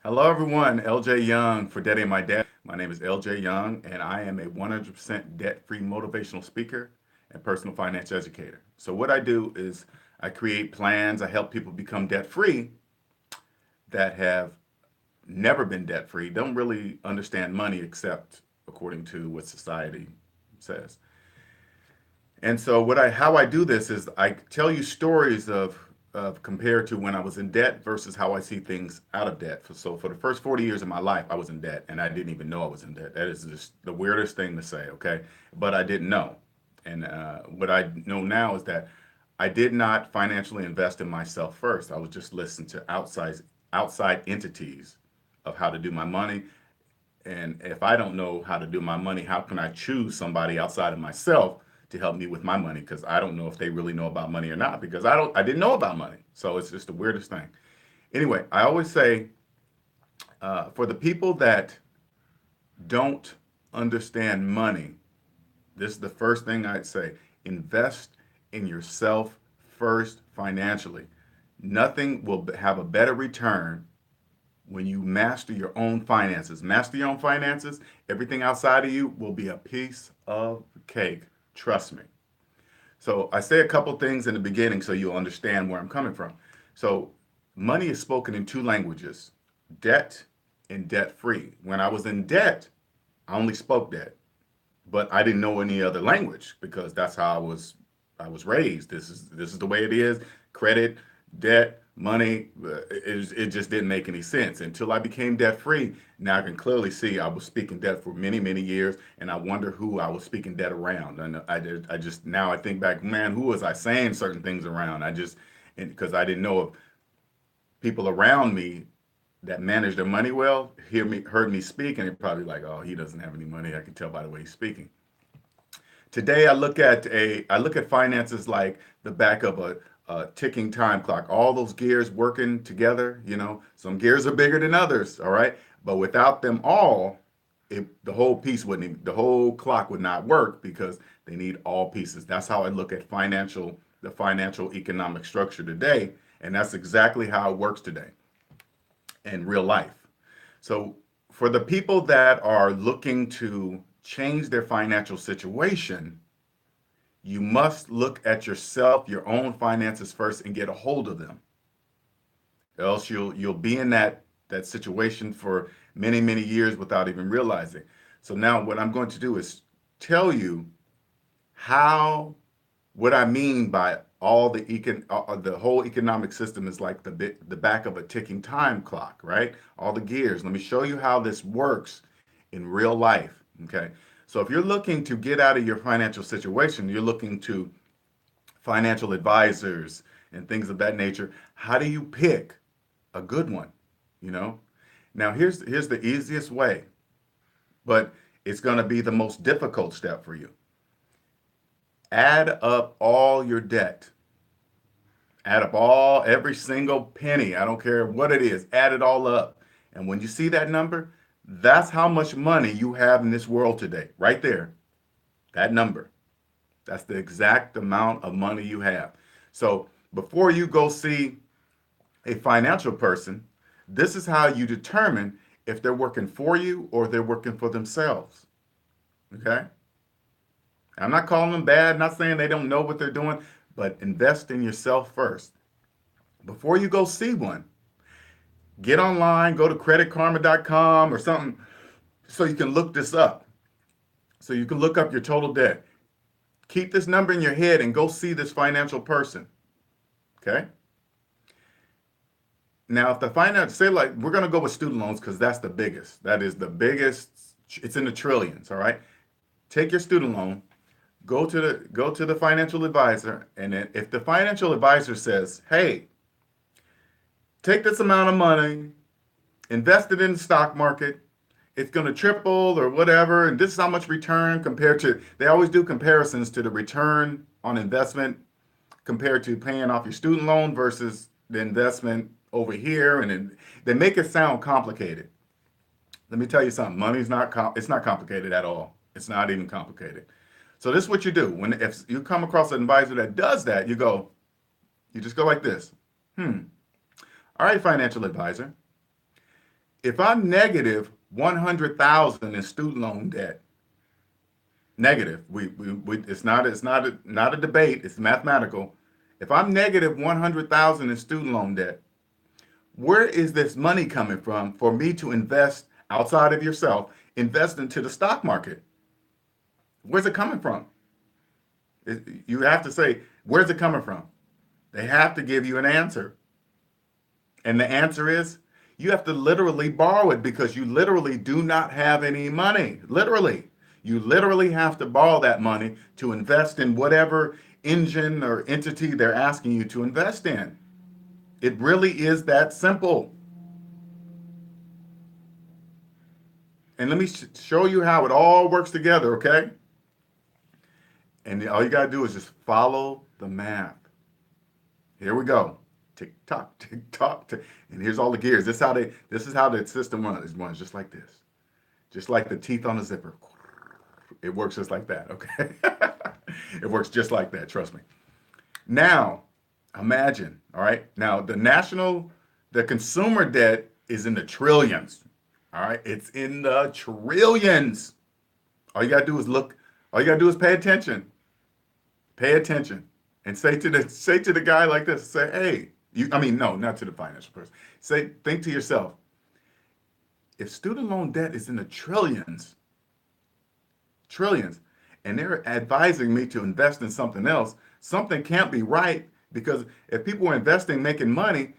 Hello, everyone. LJ Young for DebtAintMyDaddy. My name is LJ Young, and I am a 100% debt-free motivational speaker and personal finance educator. So what I do is I create plans. I help people become debt-free that have never been debt-free, don't really understand money except according to what society says. And so how I do this is I tell you stories of compared to when I was in debt versus how I see things out of debt. So for the first 40 years of my life, I was in debt and I didn't even know I was in debt. That is just the weirdest thing to say, okay? But I didn't know. And what I know now is that I did not financially invest in myself first. I was just listening to outside entities of how to do my money. And if I don't know how to do my money, how can I choose somebody outside of myself to help me with my money? Because I don't know if they really know about money or not. Because I didn't know about money, so it's just the weirdest thing. Anyway, I always say for the people that don't understand money, this is the first thing I'd say: invest in yourself first financially. Nothing will have a better return when you master your own finances. Master your own finances, everything outside of you will be a piece of cake. Trust me. So I say a couple things in the beginning so you'll understand where I'm coming from. So money is spoken in two languages: debt and debt free. When I was in debt, I only spoke debt, but I didn't know any other language because that's how I was raised. This is the way it is. Credit, debt, money. It just didn't make any sense until I became debt free. Now I can clearly see I was speaking debt for many years, and I wonder who I was speaking debt around. And I just now I think back, man, who was I saying certain things around? Because I didn't know if people around me that manage their money well heard me speak, and they're probably like, oh, he doesn't have any money. I can tell by the way he's speaking. Today, I look at finances like the back of a ticking time clock. All those gears working together. Some gears are bigger than others. All right, but without them all, the whole piece wouldn't. The whole clock would not work because they need all pieces. That's how I look at the financial economic structure today, and that's exactly how it works today in real life. So for the people that are looking to change their financial situation, you must look at yourself, your own finances first, and get a hold of them. Else you'll be in that situation for many years without even realizing. So now what I'm going to do is tell you how what I mean by the whole economic system is like the back of a ticking time clock, right? All the gears. Let me show you how this works in real life. Okay. So if you're looking to get out of your financial situation, you're looking to financial advisors and things of that nature. How do you pick a good one? You know. Now here's the easiest way, but it's going to be the most difficult step for you. Add up all your debt. Add up every single penny. I don't care what it is. Add it all up. And when you see that number, that's how much money you have in this world today. Right there. That number. That's the exact amount of money you have. So before you go see a financial person, this is how you determine if they're working for you or they're working for themselves. Okay? I'm not calling them bad, not saying they don't know what they're doing, but invest in yourself first. Before you go see one, get online, go to creditkarma.com or something so you can look this up. So you can look up your total debt. Keep this number in your head and go see this financial person. Okay? Now, if the finance, say like, we're going to go with student loans because that's the biggest. That is the biggest. It's in the trillions, all right? Take your student loan, go to the financial advisor, and then if the financial advisor says, "Hey, take this amount of money, invest it in the stock market. It's going to triple or whatever, and this is how much return compared to." They always do comparisons to the return on investment compared to paying off your student loan versus the investment over here, and then they make it sound complicated. Let me tell you something. Money's it's not complicated at all. It's not even complicated. So this is what you do. If you come across an advisor that does that, you just go like this. All right, financial advisor. If I'm negative 100,000 in student loan debt, negative, not a debate, it's mathematical. If I'm negative 100,000 in student loan debt, where is this money coming from for me to invest outside of yourself, invest into the stock market? Where's it coming from? You have to say, where's it coming from? They have to give you an answer. And the answer is, you have to literally borrow it because you literally do not have any money. Literally. You literally have to borrow that money to invest in whatever engine or entity they're asking you to invest in. It really is that simple. And let me show you how it all works together, okay? And all you got to do is just follow the math. Here we go. Tick tock, tick tock, tick. And here's all the gears. This is how the system runs. It runs just like this. Just like the teeth on a zipper. It works just like that, okay? It works just like that, trust me. Now, imagine, all right? Now, the consumer debt is in the trillions, all right? It's in the trillions. All you got to do is look, all you got to do is pay attention. Pay attention. And say to the guy like this, say, hey, no, not to the financial person. Think to yourself, if student loan debt is in the trillions, and they're advising me to invest in something else, something can't be right, because if people were investing, making money,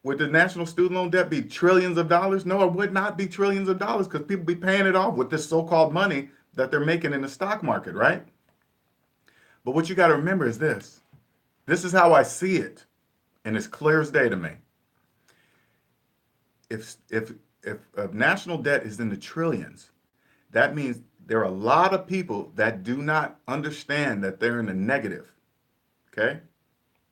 would the national student loan debt be trillions of dollars? No, it would not be trillions of dollars, because people be paying it off with this so-called money that they're making in the stock market, right? But what you got to remember is this. This is how I see it, and it's clear as day to me. If national debt is in the trillions, that means there are a lot of people that do not understand that they're in a negative. Okay?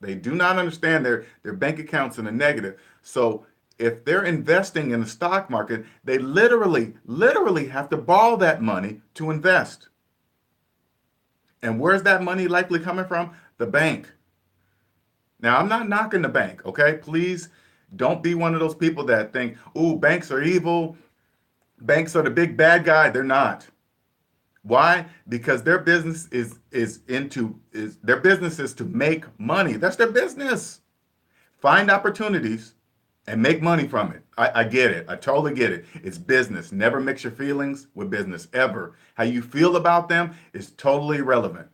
They do not understand their bank accounts in a negative. So if they're investing in the stock market, they literally have to borrow that money to invest. And where's that money likely coming from? The bank. Now, I'm not knocking the bank, okay? Please don't be one of those people that think, ooh, banks are evil. Banks are the big bad guy. They're not. Why? Because their business is to make money. That's their business. Find opportunities and make money from it. I get it. I totally get it. It's business. Never mix your feelings with business, ever. How you feel about them is totally irrelevant.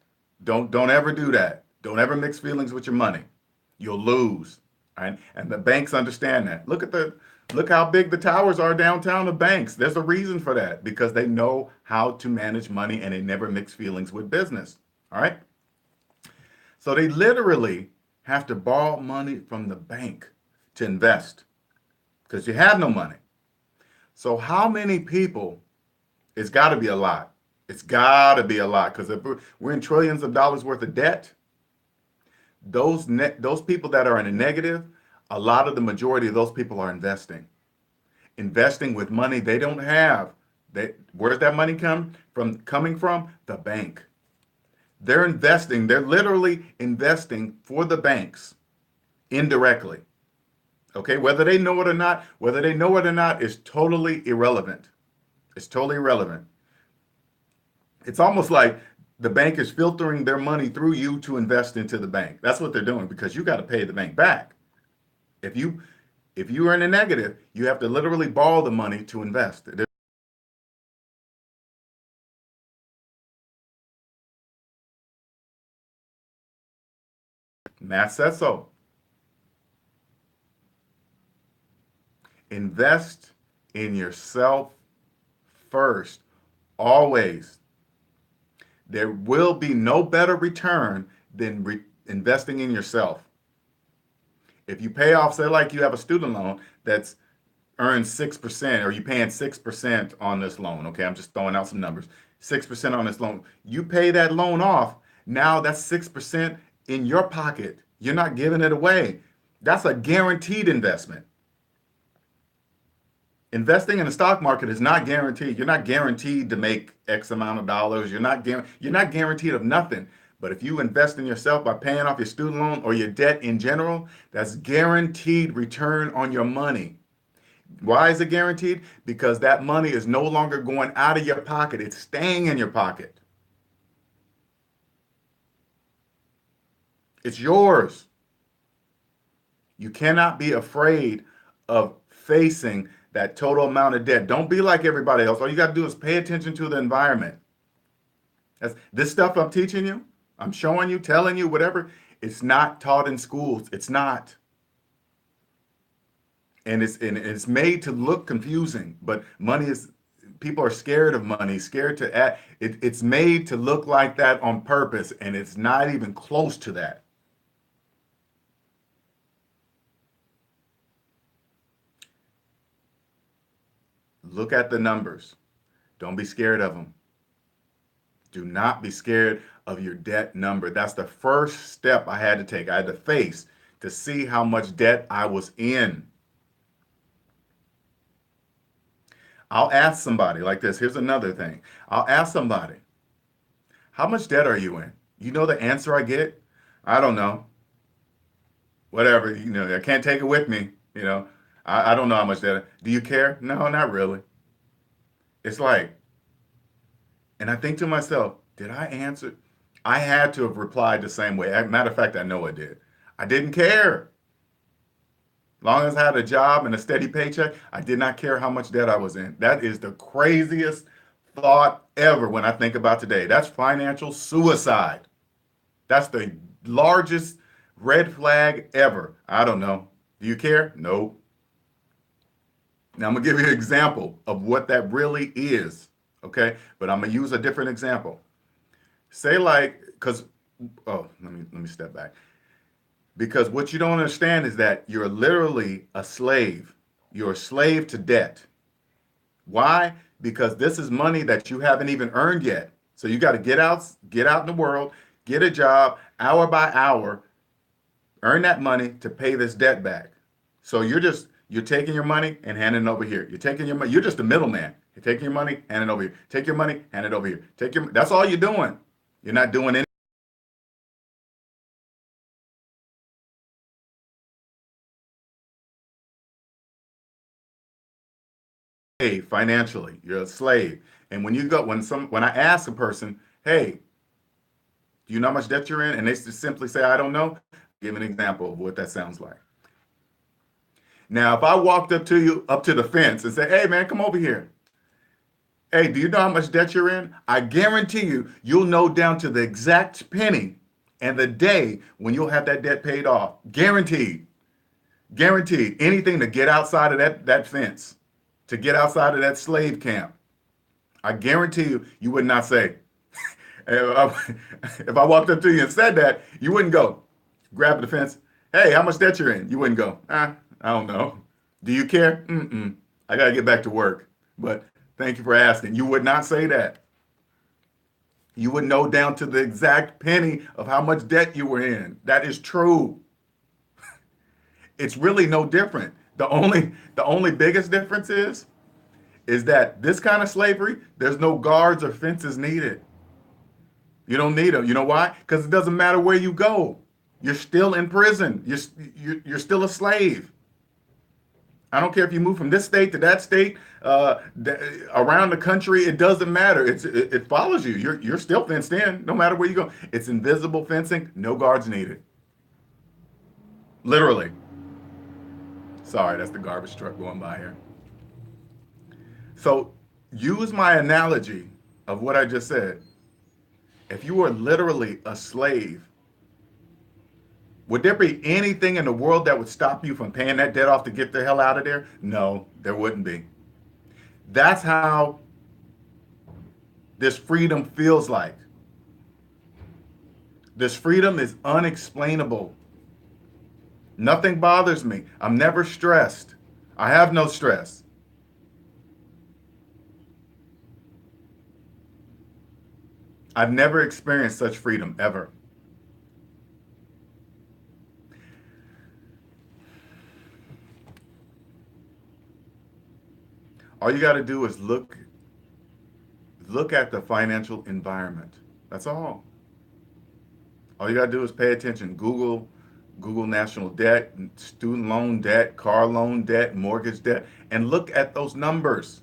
Don't ever do that. Don't ever mix feelings with your money. You'll lose. Right? And the banks understand that. Look how big the towers are downtown of banks. There's a reason for that, because they know how to manage money and they never mix feelings with business. All right? So they literally have to borrow money from the bank to invest because you have no money. So how many people? It's got to be a lot. It's got to be a lot, because if we're in trillions of dollars worth of debt, those people that are in a negative, the majority of those people are investing with money they don't have. Where's that money coming from? The bank. They're literally investing for the banks indirectly. Okay, whether they know it or not is totally irrelevant. It's totally irrelevant. It's almost like the bank is filtering their money through you to invest into the bank. That's what they're doing, because you got to pay the bank back. If you are in a negative, you have to literally borrow the money to invest. Math says so. Invest in yourself first, always. There will be no better return than investing in yourself. If you pay off, say like you have a student loan that's earns 6%, or you're paying 6% on this loan. Okay, I'm just throwing out some numbers. 6% on this loan. You pay that loan off. Now that's 6% in your pocket. You're not giving it away. That's a guaranteed investment. Investing in the stock market is not guaranteed. You're not guaranteed to make X amount of dollars. You're not guaranteed of nothing. But if you invest in yourself by paying off your student loan or your debt in general, that's guaranteed return on your money. Why is it guaranteed? Because that money is no longer going out of your pocket. It's staying in your pocket. It's yours. You cannot be afraid of facing that total amount of debt. Don't be like everybody else. All you got to do is pay attention to the environment. This stuff I'm teaching you, I'm showing you, telling you, whatever, it's not taught in schools. It's not. And it's made to look confusing, but money is people are scared of money, scared to act. It's made to look like that on purpose, and it's not even close to that. Look at the numbers. Don't be scared of them. Do not be scared of your debt number. That's the first step I had to take. I had to face to see how much debt I was in. I'll ask somebody like this. Here's another thing. I'll ask somebody, how much debt are you in? You know the answer I get? I don't know. Whatever. I can't take it with me. I don't know how much debt. Do you care? No, not really. It's like, and I think to myself, did I answer? I had to have replied the same way. Matter of fact, I know I did. I didn't care. Long as I had a job and a steady paycheck, I did not care how much debt I was in. That is the craziest thought ever when I think about today. That's financial suicide. That's the largest red flag ever. I don't know. Do you care? No. Now I'm gonna give you an example of what that really is. Okay, but I'm gonna use a different example. Say like, because let me step back. Because what you don't understand is that you're literally a slave. You're a slave to debt. Why? Because this is money that you haven't even earned yet. So you got to get out in the world, get a job, hour by hour, earn that money to pay this debt back. So you're taking your money and handing it over here. You're taking your money. You're just a middleman. You're taking your money, hand it over here. Take your money, hand it over here. That's all you're doing. You're not doing anything financially. You're a slave. And when I ask a person, hey, do you know how much debt you're in? And they just simply say, I don't know. Give an example of what that sounds like. Now, if I walked up to you, up to the fence and say, hey man, come over here. Hey, do you know how much debt you're in? I guarantee you'll know down to the exact penny and the day when you'll have that debt paid off. Guaranteed. Guaranteed. Anything to get outside of that fence, to get outside of that slave camp. I guarantee you would not say, if I walked up to you and said that, you wouldn't go, grab the fence. Hey, how much debt you're in? You wouldn't go, I don't know. Do you care? Mm-mm. I got to get back to work. But thank you for asking. You would not say that. You would know down to the exact penny of how much debt you were in. That is true. It's really no different. The only biggest difference is that this kind of slavery, there's no guards or fences needed. You don't need them. You know why? Because it doesn't matter where you go. You're still in prison. You're still a slave. I don't care if you move from this state to that state, around the country. It doesn't matter. It follows you. You're still fenced in, no matter where you go. It's invisible fencing. No guards needed. Literally. Sorry, that's the garbage truck going by here. So use my analogy of what I just said. If you were literally a slave, would there be anything in the world that would stop you from paying that debt off to get the hell out of there? No, there wouldn't be. That's how this freedom feels like. This freedom is unexplainable. Nothing bothers me. I'm never stressed. I have no stress. I've never experienced such freedom ever. All you got to do is look at the financial environment. That's all. All you got to do is pay attention. Google Google national debt, student loan debt, car loan debt, mortgage debt, and look at those numbers.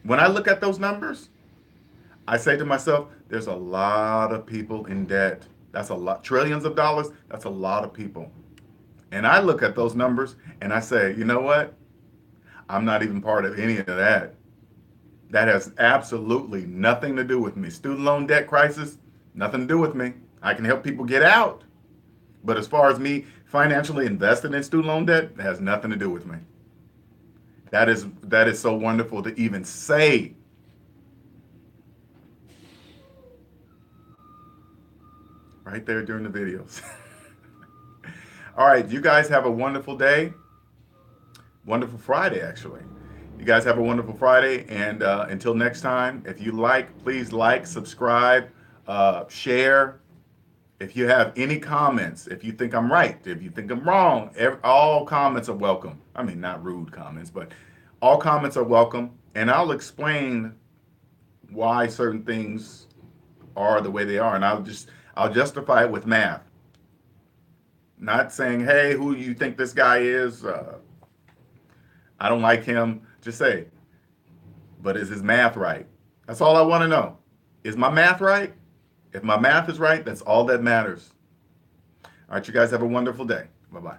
When I look at those numbers, I say to myself, there's a lot of people in debt. That's a lot, trillions of dollars. That's a lot of people. And I look at those numbers and I say, you know what? I'm not even part of any of that. That has absolutely nothing to do with me. Student loan debt crisis, nothing to do with me. I can help people get out. But as far as me financially invested in student loan debt, it has nothing to do with me. That is so wonderful to even say. Right there during the videos. All right, you guys have a wonderful day. Wonderful Friday, actually. You guys have a wonderful Friday. And until next time, if you please like, subscribe, share. If you have any comments, if you think I'm right, if you think I'm wrong, all comments are welcome. I mean, not rude comments, but all comments are welcome. And I'll explain why certain things are the way they are. And I'll justify it with math. Not saying, hey, who do you think this guy is? I don't like him. Just say, but is his math right? That's all I want to know. Is my math right? If my math is right, that's all that matters. All right, you guys have a wonderful day. Bye-bye.